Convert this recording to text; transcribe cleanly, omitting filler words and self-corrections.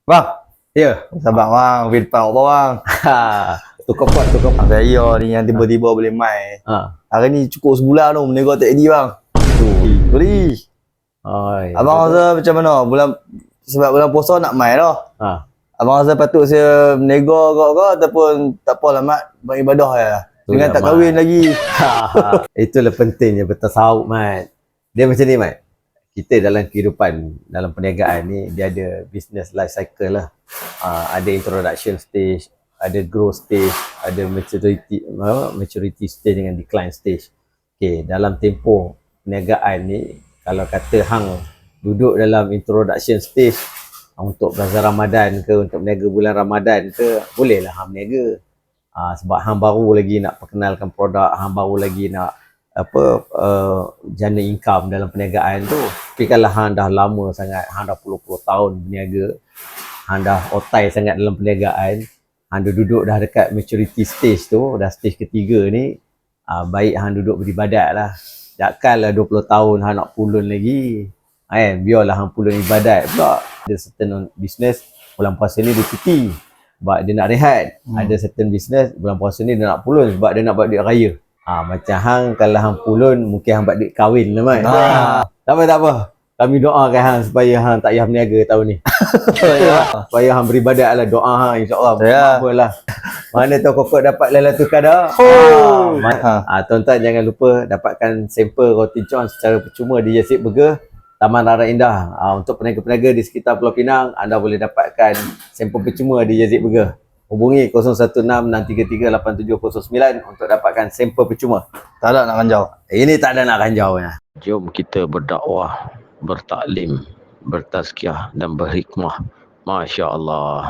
Bang, Ya. sabar bang, pergi depan apa bang? Tukar part. Saya ni yang tiba-tiba boleh main. Ha. Hari ni cukup sebulan tu, menegur tak jadi bang. Beri. Oi. Abang rasa macam mana? Sebab bulan puasa nak main dah. Ha. Abang rasa patut saya menegur ke ataupun tak apalah mat, beribadah je lah. Dengan tak kahwin lagi. Itulah pentingnya bertasawuf, Mat. Dia macam ni, Mat. Kita dalam kehidupan, dalam perniagaan ni, dia ada business life cycle lah. Ada introduction stage, ada growth stage, ada maturity stage dengan decline stage. Okay, dalam tempoh perniagaan ni, kalau kata hang duduk dalam introduction stage untuk bazar Ramadan ke, untuk berniaga bulan Ramadan ke, bolehlah hang berniaga. Sebab hang baru lagi nak perkenalkan produk, hang baru lagi nak jana income dalam perniagaan tu. Tapi kalau hang dah lama sangat, hang dah puluh-puluh tahun berniaga, hang dah otai sangat dalam perniagaan, hang dah duduk dah dekat maturity stage tu, dah stage ketiga ni, baik hang duduk beribadat lah. Takkanlah 20 tahun hang nak pulun lagi. Biarlah hang pulun ibadat pula. Ada certain business bulan puasa ni dia cuti sebab dia nak rehat. Ada certain business bulan puasa ni dia nak pulun sebab dia nak buat duit raya. Macam hang, kalau hang pulun mungkin hang buat duit kahwin lah, Mat. Tak apa. Kami doakan hang supaya hang tak payah berniaga tahun ni. Supaya hang beribadat lah, doa hang insya-Allah. Apalah. Mana tahu kokok dapat Lailatul Qadar. Tuan-tuan jangan lupa dapatkan sampel roti john secara percuma di Yazid Burger, Taman Rara Indah. Untuk peniaga-peniaga di sekitar Pulau Pinang, anda boleh dapatkan sampel percuma di Yazid Burger. Hubungi 0166338709 untuk dapatkan sampel percuma. Tak ada nak ranjau. Ini tak ada nak ranjau ya. Jom kita berdakwah, bertaklim, bertazkiyah dan berhikmah. Masya Allah.